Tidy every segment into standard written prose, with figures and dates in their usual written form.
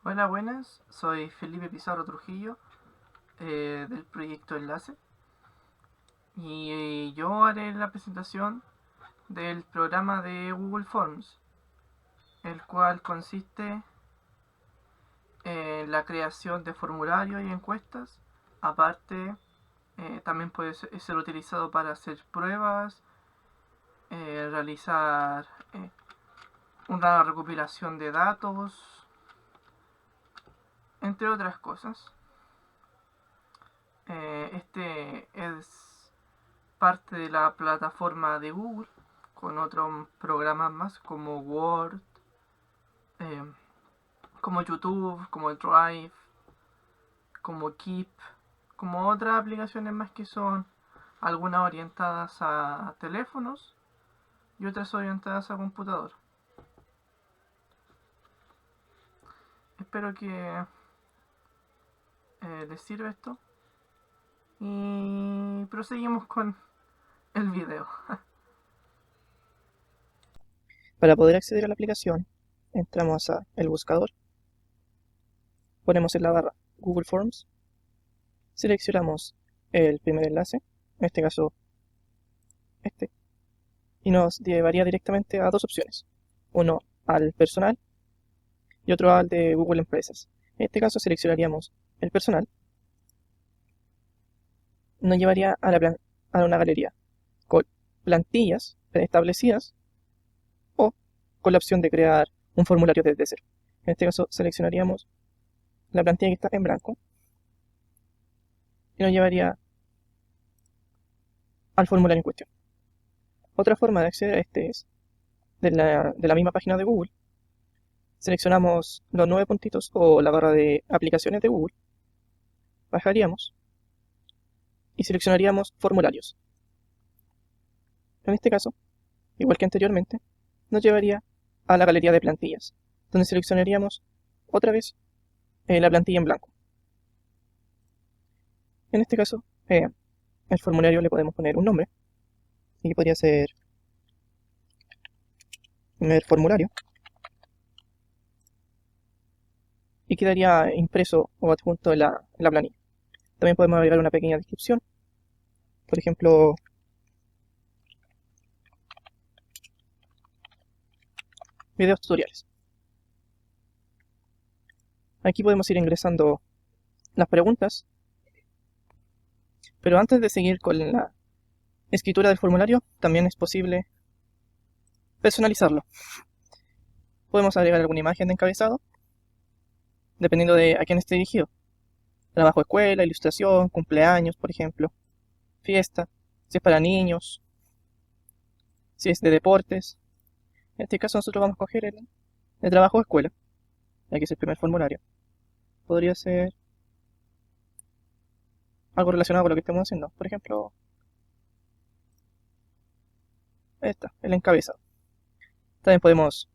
Hola, buenas, soy Felipe Pizarro Trujillo del proyecto Enlace y yo haré la presentación del programa de Google Forms, el cual consiste en la creación de formularios y encuestas. Aparte, también puede ser utilizado para hacer pruebas, realizar una recopilación de datos, entre otras cosas. Este es parte de la plataforma de Google con otros programas más como Word, eh, como YouTube, como Drive, como Keep, como otras aplicaciones más que son algunas orientadas a teléfonos y otras orientadas a computador. Espero que les sirva esto y proseguimos con el video. Para poder acceder a la aplicación, entramos a el buscador, ponemos en la barra Google Forms, seleccionamos el primer enlace, en este caso este, y nos llevaría directamente a dos opciones, uno al personal y otro al de Google Empresas. En este caso seleccionaríamos el personal, nos llevaría a una galería con plantillas preestablecidas o con la opción de crear un formulario desde cero. En este caso seleccionaríamos la plantilla que está en blanco y nos llevaría al formulario en cuestión. Otra forma de acceder a este es de la misma página de Google. Seleccionamos los 9 puntitos o la barra de aplicaciones de Google, bajaríamos y seleccionaríamos formularios. En este caso, igual que anteriormente, nos llevaría a la galería de plantillas, donde seleccionaríamos otra vez la plantilla en blanco. En este caso, el formulario le podemos poner un nombre, y que podría ser primer formulario, y quedaría impreso o adjunto en la planilla. También podemos agregar una pequeña descripción, por ejemplo, videos tutoriales. Aquí podemos ir ingresando las preguntas, pero antes de seguir con la escritura del formulario, también es posible personalizarlo. Podemos agregar alguna imagen de encabezado, dependiendo de a quién esté dirigido. Trabajo, escuela, ilustración, cumpleaños, por ejemplo, fiesta, si es para niños, si es de deportes. En este caso nosotros vamos a coger el trabajo de escuela, ya que es el primer formulario. Podría ser algo relacionado con lo que estemos haciendo. Por ejemplo, el encabezado. También podemos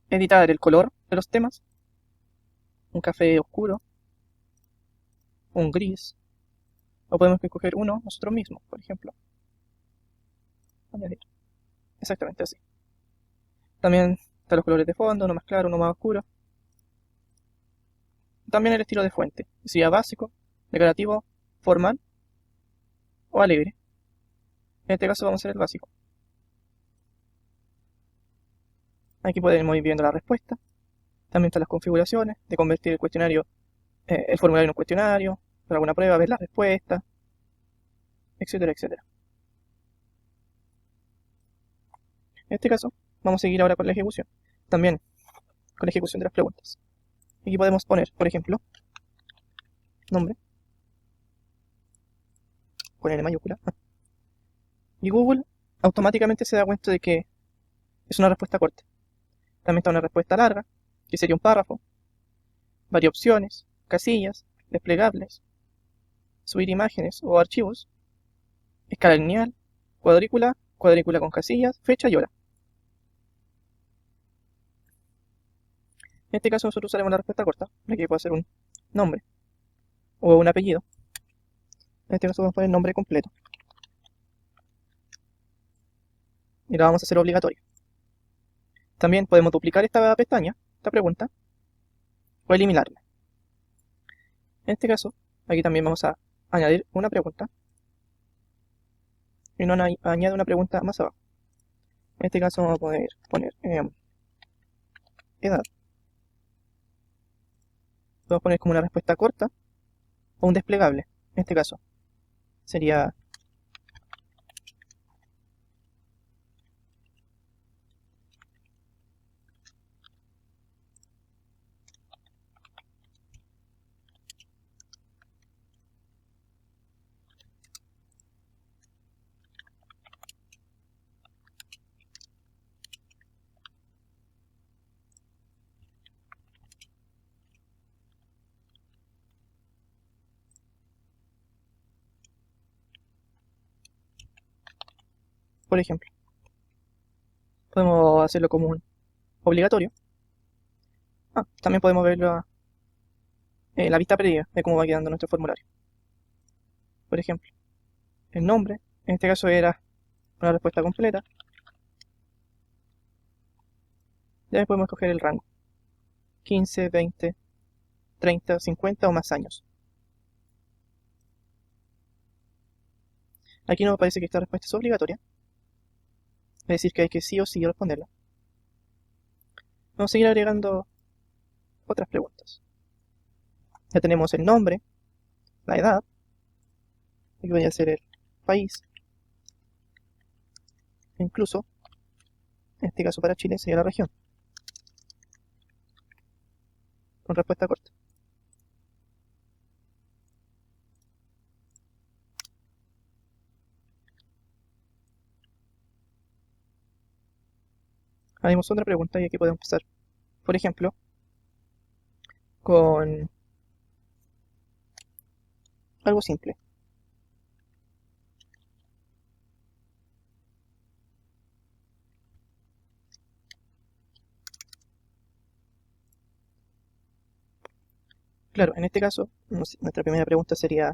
editar el color de los temas, un café oscuro, un gris, o podemos escoger uno nosotros mismos, por ejemplo. Añadir. Exactamente así. También están los colores de fondo, uno más claro, uno más oscuro. También el estilo de fuente, sea básico, decorativo, formal o alegre. En este caso vamos a hacer el básico. Aquí podemos ir viendo la respuesta. También están las configuraciones de convertir el cuestionario, el formulario en un cuestionario, para alguna prueba, ver la respuesta, etcétera, etcétera. En este caso, vamos a seguir ahora con la ejecución. También con la ejecución de las preguntas. Aquí podemos poner, por ejemplo, nombre, con N mayúscula. Y Google automáticamente se da cuenta de que es una respuesta corta. También está una respuesta larga, que sería un párrafo, varias opciones, casillas, desplegables, subir imágenes o archivos, escala lineal, cuadrícula, cuadrícula con casillas, fecha y hora. En este caso nosotros usaremos la respuesta corta, la que puede ser un nombre o un apellido. En este caso vamos a poner el nombre completo y la vamos a hacer obligatoria. También podemos duplicar esta pestaña, esta pregunta, o eliminarla. En este caso, aquí también vamos a añadir una pregunta y no añade una pregunta más abajo. En este caso vamos a poder poner edad. Podemos poner como una respuesta corta o un desplegable. En este caso sería por ejemplo. Podemos hacerlo como un obligatorio. También podemos ver la vista previa de cómo va quedando nuestro formulario. Por ejemplo, el nombre, en este caso era una respuesta completa. Ya podemos escoger el rango. 15, 20, 30, 50 o más años. Aquí nos parece que esta respuesta es obligatoria. Es decir, que hay que sí o sí responderla. Vamos a seguir agregando otras preguntas. Ya tenemos el nombre, la edad, aquí voy a hacer el país, incluso, en este caso para Chile sería la región, con respuesta corta. Haremos otra pregunta y aquí podemos empezar, por ejemplo, con algo simple. Claro, en este caso, nuestra primera pregunta sería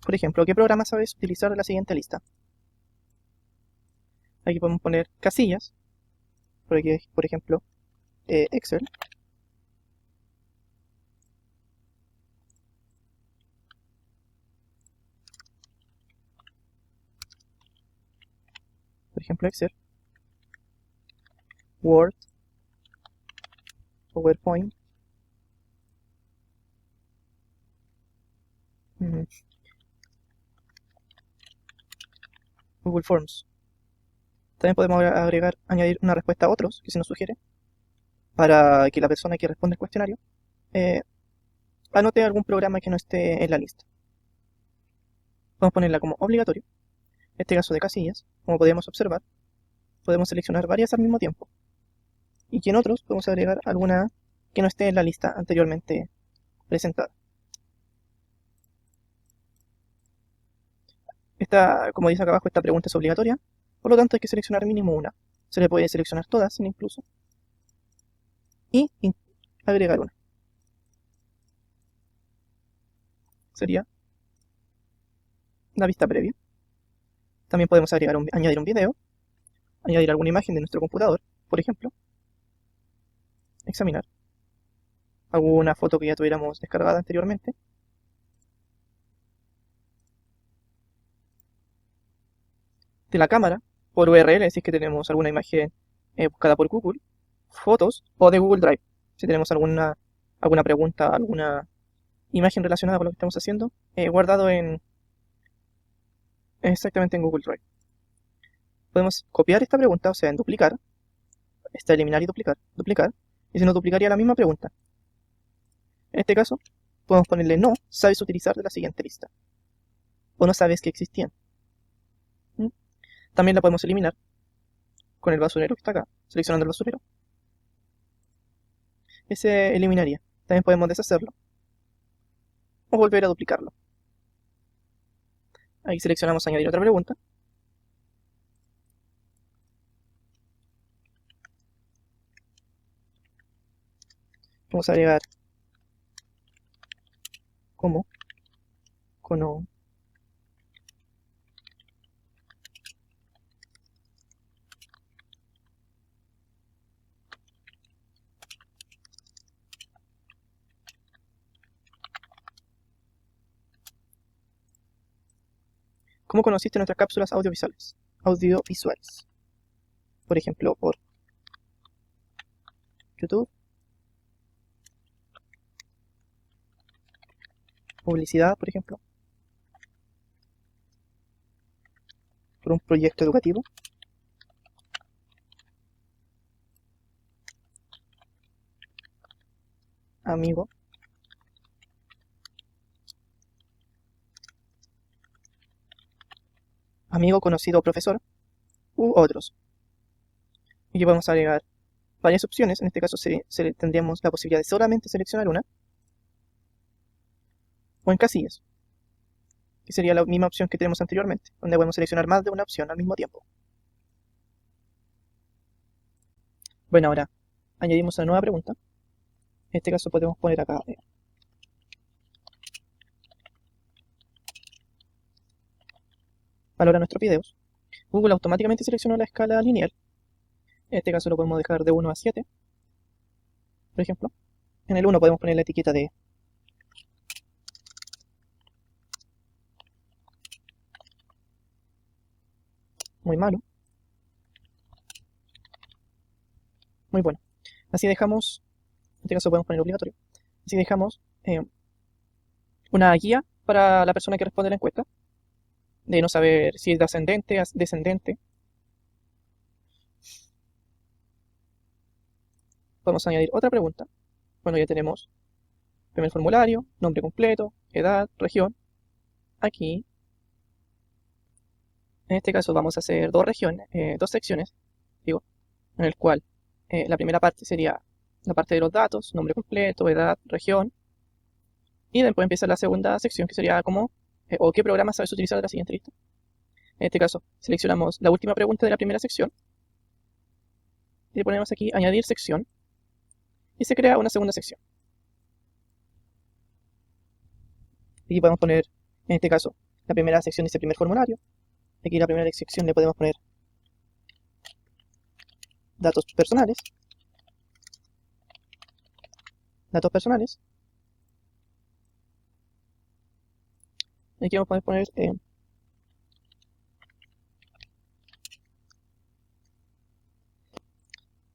por ejemplo, ¿qué programa sabes utilizar de la siguiente lista? Aquí podemos poner casillas, por aquí, por ejemplo, Excel. Por ejemplo, Excel, Word, PowerPoint, Google Forms. También podemos añadir una respuesta a otros, que se nos sugiere, para que la persona que responde el cuestionario anote algún programa que no esté en la lista. Vamos a ponerla como obligatorio. En este caso de casillas, como podemos observar, podemos seleccionar varias al mismo tiempo. Y que en otros podemos agregar alguna que no esté en la lista anteriormente presentada. Como dice acá abajo, esta pregunta es obligatoria, por lo tanto hay que seleccionar mínimo una. Se le puede seleccionar todas incluso. Y agregar una. Sería la vista previa. También podemos añadir un video, añadir alguna imagen de nuestro computador, por ejemplo. Examinar. Alguna foto que ya tuviéramos descargada anteriormente. De la cámara, por URL, si es que tenemos alguna imagen buscada por Google, fotos o de Google Drive, si tenemos alguna pregunta, alguna imagen relacionada con lo que estamos haciendo, guardado exactamente en Google Drive. Podemos copiar esta pregunta, o sea, en duplicar, eliminar y duplicar, y se nos duplicaría la misma pregunta. En este caso, podemos ponerle no, sabes utilizar de la siguiente lista, o no sabes que existían. También la podemos eliminar con el basurero que está acá, seleccionando el basurero. Ese eliminaría. También podemos deshacerlo o volver a duplicarlo. Ahí seleccionamos añadir otra pregunta. Vamos a agregar como cono. ¿Cómo conociste nuestras cápsulas audiovisuales? Por ejemplo, por YouTube, publicidad, por ejemplo, por un proyecto educativo, amigo, conocido, profesor, u otros. Y aquí podemos agregar varias opciones. En este caso tendríamos la posibilidad de solamente seleccionar una, o en casillas, que sería la misma opción que tenemos anteriormente, donde podemos seleccionar más de una opción al mismo tiempo. Bueno, ahora añadimos una nueva pregunta. En este caso podemos poner acá valora nuestros videos. Google automáticamente seleccionó la escala lineal. En este caso lo podemos dejar de 1 a 7, por ejemplo. En el 1 podemos poner la etiqueta de muy malo, muy bueno. Así dejamos, en este caso podemos poner obligatorio. Así dejamos una guía para la persona que responde la encuesta, de no saber si es ascendente, descendente. Podemos añadir otra pregunta. Bueno, ya tenemos primer formulario, nombre completo, edad, región. Aquí, en este caso vamos a hacer dos secciones, digo, en el cual la primera parte sería la parte de los datos, nombre completo, edad, región. Y después empieza la segunda sección, que sería como, o qué programa sabes utilizar de la siguiente lista. En este caso, seleccionamos la última pregunta de la primera sección y le ponemos aquí añadir sección y se crea una segunda sección. Aquí podemos poner, en este caso, la primera sección dice primer formulario. Aquí la primera sección le podemos poner datos personales. Aquí vamos a poner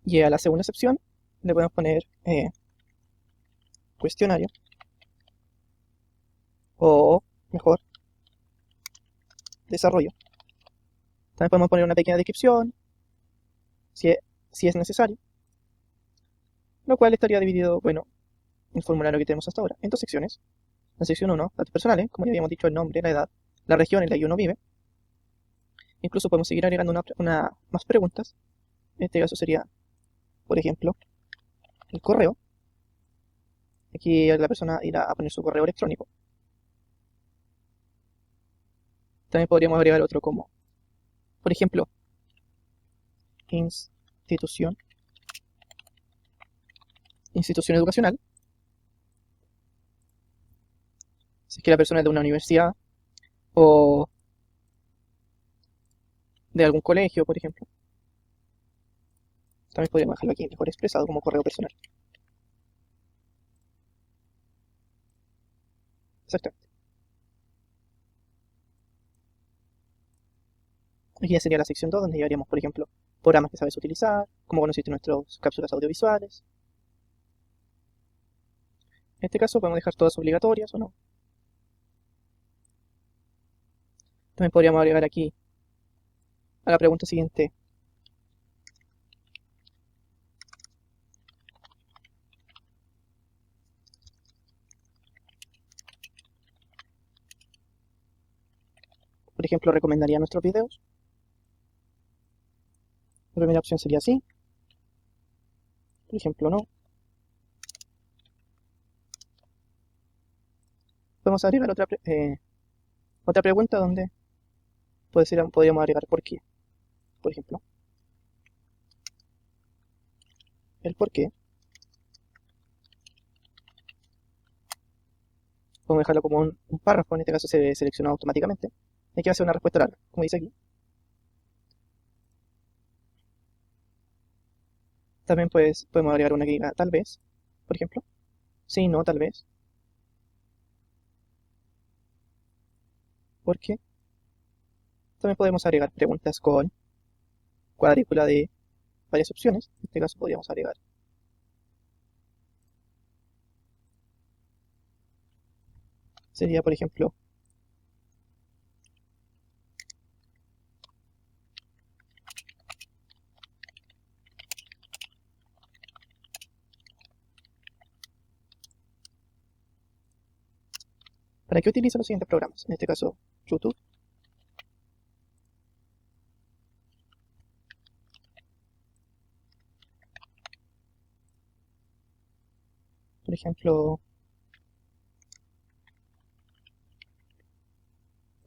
y a la segunda sección le podemos poner cuestionario, o mejor, desarrollo. También podemos poner una pequeña descripción si es necesario, lo cual estaría dividido, bueno, el formulario que tenemos hasta ahora en dos secciones. La sección 1, datos personales, como ya habíamos dicho, el nombre, la edad, la región en la que uno vive. Incluso podemos seguir agregando más preguntas. En este caso sería, por ejemplo, el correo. Aquí la persona irá a poner su correo electrónico. También podríamos agregar otro como, por ejemplo, institución educacional. Si es que la persona es de una universidad o de algún colegio, por ejemplo. También podríamos dejarlo aquí mejor expresado como correo personal. Exactamente. Aquí ya sería la sección 2, donde llevaríamos, por ejemplo, programas que sabes utilizar, cómo conociste nuestras cápsulas audiovisuales. En este caso podemos dejar todas obligatorias o no. También podríamos agregar aquí a la pregunta siguiente. Por ejemplo, recomendaría nuestros videos. La primera opción sería sí. Por ejemplo, no. Podemos agregar otra pregunta donde podríamos agregar por qué. Por ejemplo, el por qué podemos dejarlo como un párrafo, en este caso se selecciona automáticamente. Hay que hacer una respuesta larga, como dice aquí. También pues podemos agregar una que diga tal vez, por ejemplo. Sí, no, tal vez. Porque también podemos agregar preguntas con cuadrícula de varias opciones. En este caso podríamos agregar sería, por ejemplo, ¿para qué utilizo los siguientes programas? En este caso, YouTube. Por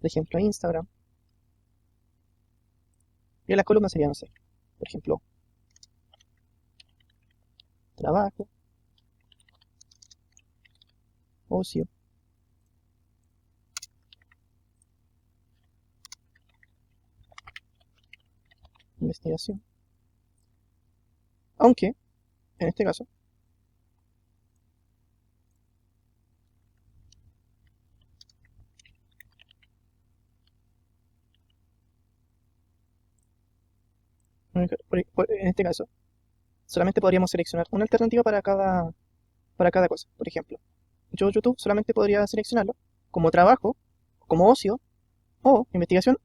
ejemplo, Instagram. Y las columnas serían, no sé, por ejemplo, trabajo, ocio, investigación. Aunque, en este caso, en este caso, solamente podríamos seleccionar una alternativa para cada cosa. Por ejemplo, yo YouTube solamente podría seleccionarlo como trabajo, como ocio, o investigación,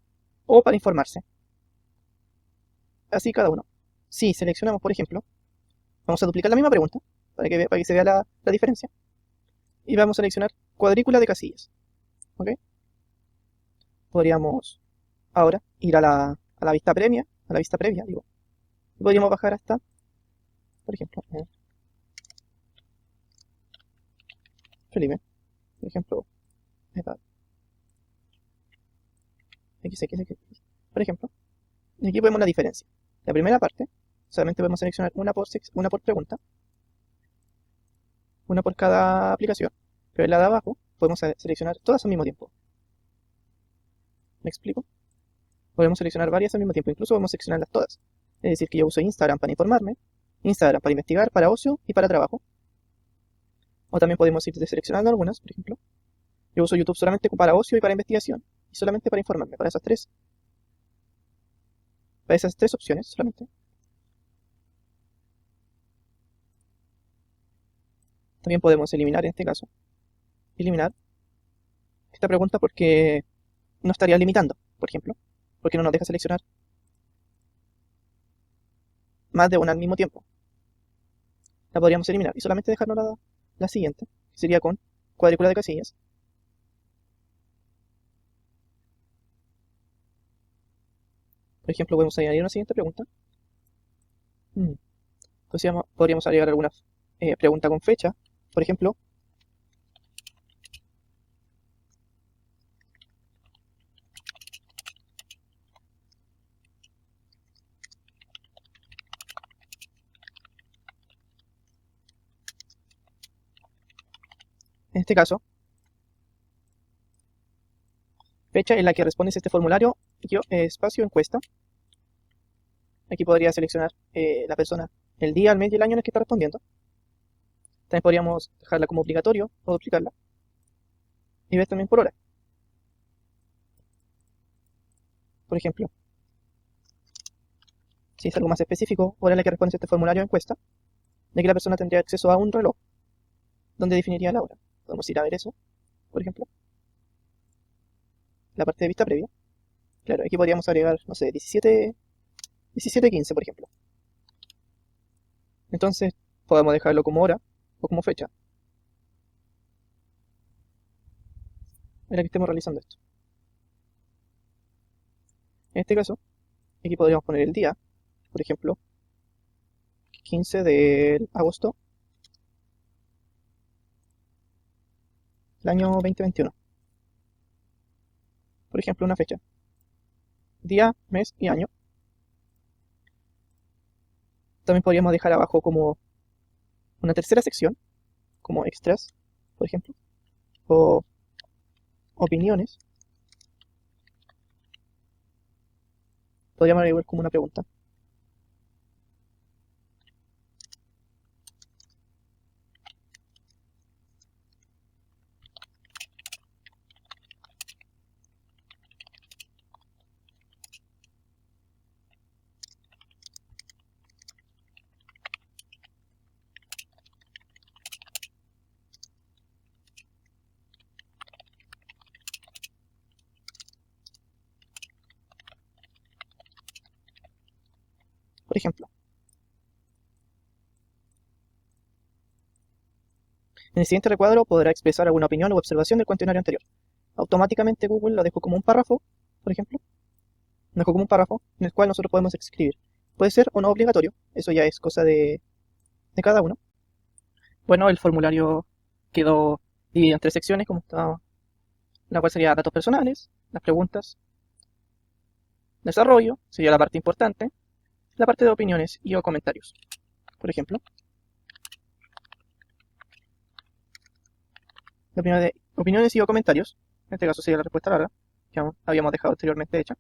o para informarse. Así cada uno. Si seleccionamos, por ejemplo, vamos a duplicar la misma pregunta para que se vea la diferencia. Y vamos a seleccionar cuadrícula de casillas. ¿Ok? Podríamos ahora ir a la vista previa, digo. Y podríamos bajar hasta, por ejemplo, Felipe, por ejemplo, edad, XXX. Por ejemplo, y aquí vemos la diferencia. La primera parte, solamente podemos seleccionar una por pregunta, una por cada aplicación, pero en la de abajo podemos seleccionar todas al mismo tiempo. ¿Me explico? Podemos seleccionar varias al mismo tiempo, incluso podemos seleccionarlas todas. Es decir, que yo uso Instagram para informarme, Instagram para investigar, para ocio y para trabajo. O también podemos ir deseleccionando algunas, por ejemplo. Yo uso YouTube solamente para ocio y para investigación, y solamente para informarme, para esas tres opciones solamente. También podemos eliminar, en este caso, eliminar esta pregunta porque no estaría limitando, por ejemplo, porque no nos deja seleccionar más de una al mismo tiempo. La podríamos eliminar y solamente dejarnos la siguiente, que sería con cuadrícula de casillas. Por ejemplo, podemos añadir una siguiente pregunta. Entonces podríamos agregar alguna pregunta con fecha. Por ejemplo, en este caso, fecha en la que respondes este formulario, espacio encuesta. Aquí podría seleccionar la persona, el día, el mes y el año en el que está respondiendo. También podríamos dejarla como obligatorio o duplicarla. Y ver también por hora. Por ejemplo, si es algo más específico, hora en la que respondes este formulario o encuesta, de que la persona tendría acceso a un reloj donde definiría la hora. Podemos ir a ver eso, por ejemplo. La parte de vista previa. Claro, aquí podríamos agregar, no sé, 17:15, por ejemplo. Entonces, podemos dejarlo como hora o como fecha en la que estemos realizando esto. En este caso, aquí podríamos poner el día, por ejemplo, 15 de agosto del año 2021. Por ejemplo, una fecha. Día, mes y año. También podríamos dejar abajo como una tercera sección, como extras, por ejemplo. o opiniones, podríamos agregar como una pregunta. Por ejemplo, en el siguiente recuadro podrá expresar alguna opinión u observación del cuestionario anterior. Automáticamente Google lo dejó como un párrafo, por ejemplo. Lo dejó como un párrafo en el cual nosotros podemos escribir. Puede ser o no obligatorio, eso ya es cosa de cada uno. Bueno, el formulario quedó dividido en 3 secciones, como estaba, la cual sería datos personales, las preguntas, desarrollo, sería la parte importante, la parte de opiniones y o comentarios. Por ejemplo, la primera de opiniones y o comentarios, en este caso sería la respuesta larga, que habíamos dejado anteriormente hecha.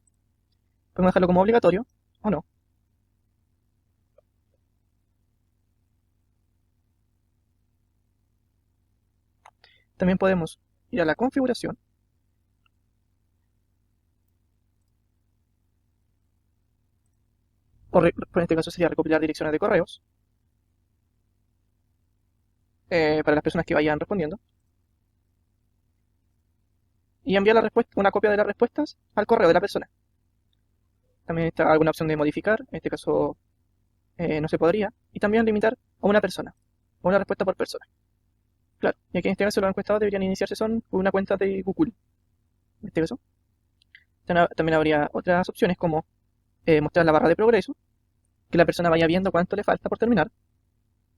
Podemos dejarlo como obligatorio o no. También podemos ir a la configuración. En este caso sería recopilar direcciones de correos para las personas que vayan respondiendo. Y enviar la respuesta, una copia de las respuestas al correo de la persona. También está alguna opción de modificar, en este caso no se podría. Y también limitar a una persona, o una respuesta por persona. Claro, y aquí en este caso los encuestados deberían iniciarse con una cuenta de Google. En este caso. También habría otras opciones como mostrar la barra de progreso, que la persona vaya viendo cuánto le falta por terminar.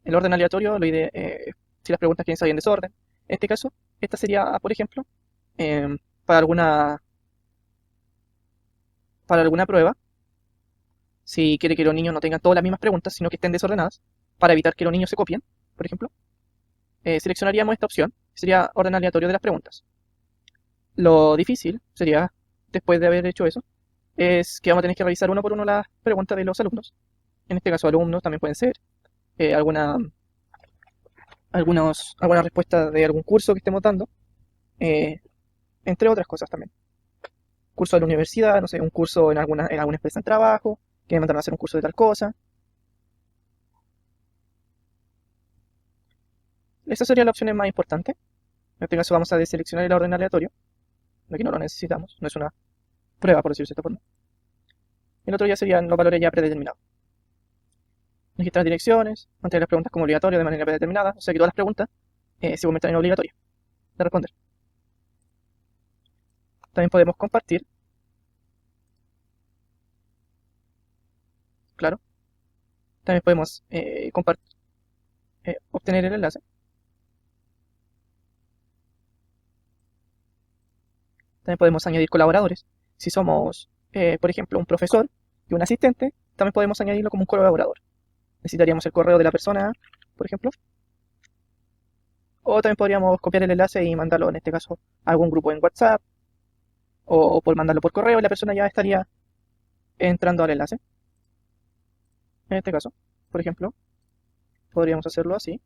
El orden aleatorio, si las preguntas quieren salir en desorden. En este caso, esta sería, por ejemplo, eh, para alguna prueba, si quiere que los niños no tengan todas las mismas preguntas, sino que estén desordenadas, para evitar que los niños se copien, por ejemplo, seleccionaríamos esta opción, sería orden aleatorio de las preguntas. Lo difícil sería, después de haber hecho eso, es que vamos a tener que revisar uno por uno las preguntas de los alumnos. En este caso, alumnos también pueden ser alguna respuesta de algún curso que estemos dando, entre otras cosas también. Curso de la universidad, no sé, un curso en alguna empresa de trabajo, que me mandaron a hacer un curso de tal cosa. Esa sería la opción más importante. En este caso vamos a deseleccionar el orden aleatorio. Aquí no lo necesitamos, no es una prueba, por decirlo de esta forma. El otro ya serían los valores ya predeterminados. Registrar direcciones, mantener las preguntas como obligatorias de manera predeterminada, o sea que todas las preguntas se conviertan en obligatorias de responder. También podemos compartir. Claro. También podemos obtener el enlace. También podemos añadir colaboradores. Si somos, por ejemplo, un profesor y un asistente, también podemos añadirlo como un colaborador. Necesitaríamos el correo de la persona, por ejemplo. O también podríamos copiar el enlace y mandarlo, en este caso, a algún grupo en WhatsApp. O por mandarlo por correo y la persona ya estaría entrando al enlace. En este caso, por ejemplo, podríamos hacerlo así. En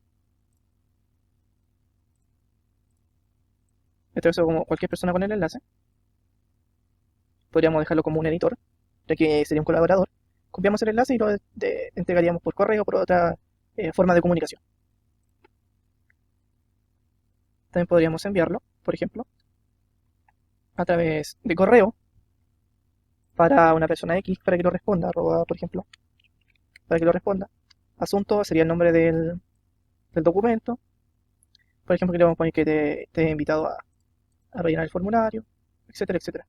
este caso, como cualquier persona con el enlace. Podríamos dejarlo como un editor, ya que sería un colaborador. Copiamos el enlace y lo entregaríamos por correo o por otra forma de comunicación. También podríamos enviarlo, por ejemplo, a través de correo para una persona X para que lo responda, por ejemplo, para que lo responda. Asunto sería el nombre del documento. Por ejemplo, que le vamos a poner que te he invitado a rellenar el formulario, etcétera, etcétera.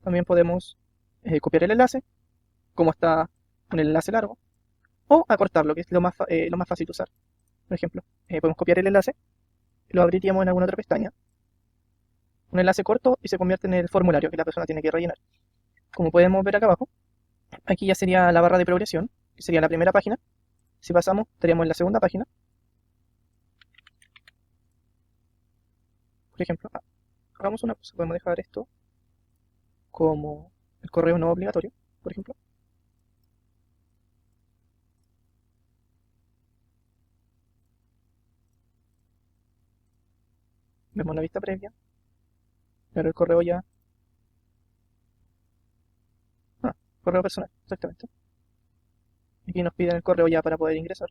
También podemos copiar el enlace, como está en el enlace largo, o acortarlo, que es lo más fácil de usar. Por ejemplo, podemos copiar el enlace, lo abriríamos en alguna otra pestaña, un enlace corto y se convierte en el formulario que la persona tiene que rellenar. Como podemos ver acá abajo, aquí ya sería la barra de progresión, que sería la primera página. Si pasamos, estaríamos en la segunda página. Por ejemplo, hagamos una cosa, podemos dejar esto como el correo no obligatorio, por ejemplo. Vemos la vista previa, pero el correo ya... correo personal, exactamente. Aquí nos piden el correo ya para poder ingresar.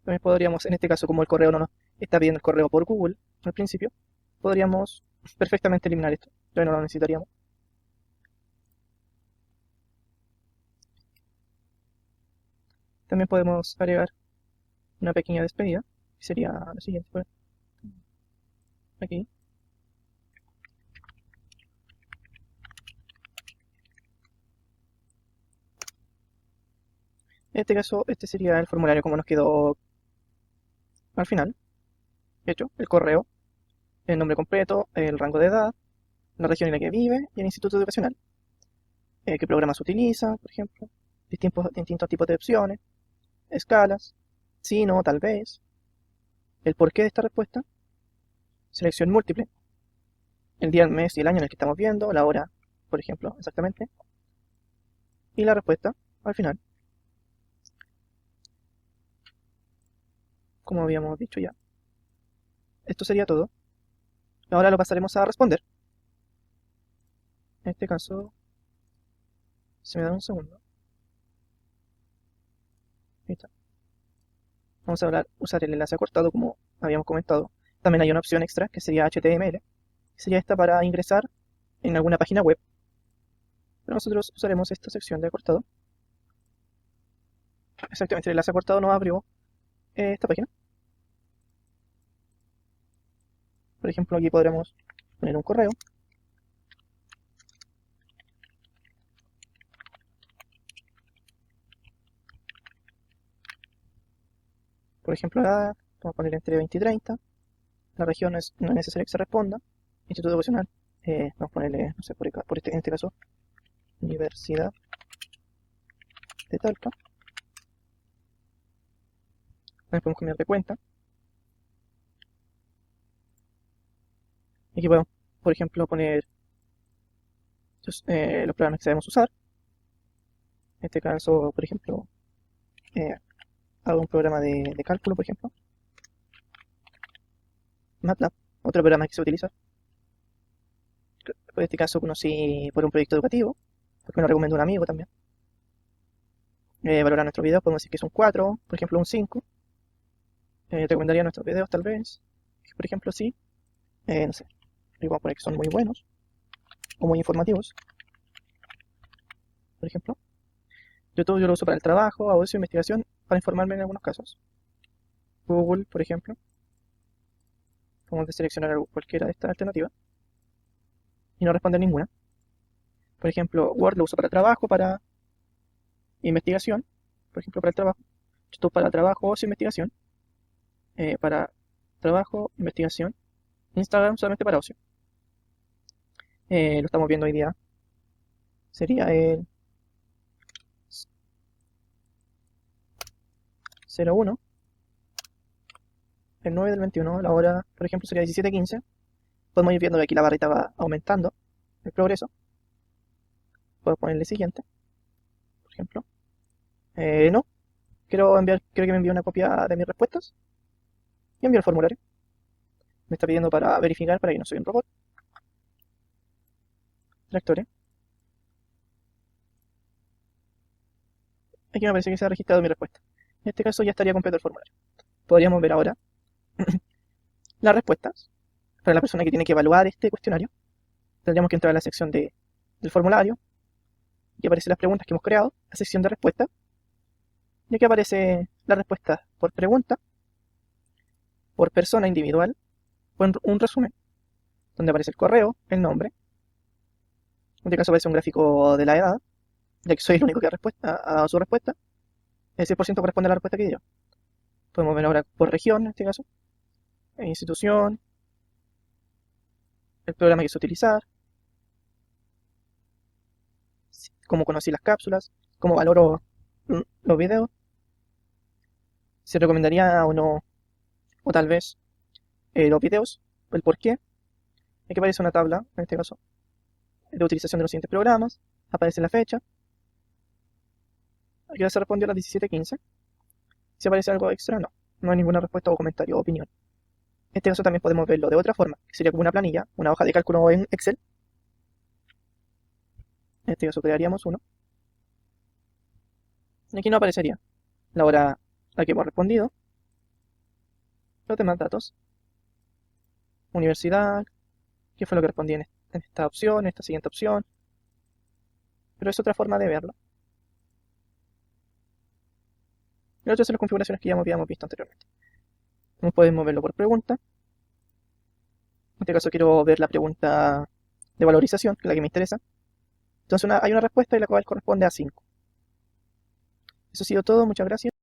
También podríamos, en este caso, como el correo no nos está pidiendo el correo por Google al principio, podríamos perfectamente eliminar esto. Ya no lo necesitaríamos. También podemos agregar una pequeña despedida, que sería la siguiente. Pues, aquí. En este caso, este sería el formulario como nos quedó al final. Hecho, el correo, el nombre completo, el rango de edad, la región en la que vive y el instituto educacional. Qué programas utiliza, por ejemplo, distintos tipos de opciones, escalas, sí, no, tal vez, el porqué de esta respuesta, selección múltiple, el día, el mes y el año en el que estamos viendo, la hora, por ejemplo, exactamente, y la respuesta al final, como habíamos dicho ya. Esto sería todo. Ahora lo pasaremos a responder. En este caso, se me da un segundo. Ahí está. Vamos a usar el enlace acortado como habíamos comentado. También hay una opción extra que sería HTML. Sería esta para ingresar en alguna página web. Pero nosotros usaremos esta sección de acortado. Exactamente, el enlace acortado nos abrió esta página. Por ejemplo, aquí podremos poner un correo. Por ejemplo, la vamos a poner entre 20 y 30. La región no es necesario que se responda. Instituto Educacional. Vamos a ponerle, no sé, en este caso, Universidad de Talca. También podemos cambiar de cuenta. Aquí podemos, por ejemplo, poner los programas que sabemos usar. En este caso, por ejemplo, hago un programa de cálculo, por ejemplo. MATLAB, otro programa que se utiliza. En este caso conocí por un proyecto educativo, porque me lo recomendó un amigo también. Valorar nuestros videos, podemos decir que es un 4, por ejemplo un 5. Recomendaría nuestros videos tal vez, por ejemplo sí, no sé, vamos a poner que son muy buenos o muy informativos, por ejemplo. YouTube yo lo uso para el trabajo, a veces investigación, para informarme en algunos casos. Google, por ejemplo, podemos seleccionar cualquiera de estas alternativas y no responder ninguna. Por ejemplo, Word lo uso para trabajo, para investigación, por ejemplo para el trabajo. YouTube para trabajo, ocio, investigación. Para trabajo, investigación. Instagram solamente para ocio. Lo estamos viendo hoy día. Sería el 01, el 9 del 21, la hora, por ejemplo, sería 17:15. Podemos ir viendo que aquí la barrita va aumentando el progreso. Puedo ponerle siguiente, por ejemplo. No, quiero que me envíe una copia de mis respuestas y envío el formulario. Me está pidiendo para verificar para que no soy un robot. Tractores. Aquí me parece que se ha registrado mi respuesta. En este caso ya estaría completo el formulario. Podríamos ver ahora las respuestas para la persona que tiene que evaluar este cuestionario. Tendríamos que entrar a la sección del formulario y aparecen las preguntas que hemos creado, la sección de respuestas, y aquí aparece la respuesta por pregunta, por persona individual, o en un resumen, donde aparece el correo, el nombre. En este caso aparece un gráfico de la edad, ya que soy el único que ha dado su respuesta. El 100% corresponde a la respuesta que dio. Podemos ver ahora por región, en este caso, institución, el programa que se utilizar, cómo conocí las cápsulas, cómo valoro los videos, si recomendaría o no, o tal vez los videos, el por qué. Aquí aparece una tabla, en este caso, de utilización de los siguientes programas. Aparece la fecha. Aquí ya se respondió a las 17:15. Si aparece algo extra, no. No hay ninguna respuesta o comentario o opinión. En este caso también podemos verlo de otra forma, que sería como una planilla, una hoja de cálculo en Excel. En este caso crearíamos uno. Y aquí no aparecería la hora a la que hemos respondido, los demás datos, universidad, qué fue lo que respondí en esta opción, en esta siguiente opción. Pero es otra forma de verlo. Y otras son las configuraciones que ya habíamos visto anteriormente. Como podemos verlo por pregunta. En este caso quiero ver la pregunta de valorización, que es la que me interesa. Entonces hay una respuesta y la cual corresponde a 5. Eso ha sido todo, muchas gracias.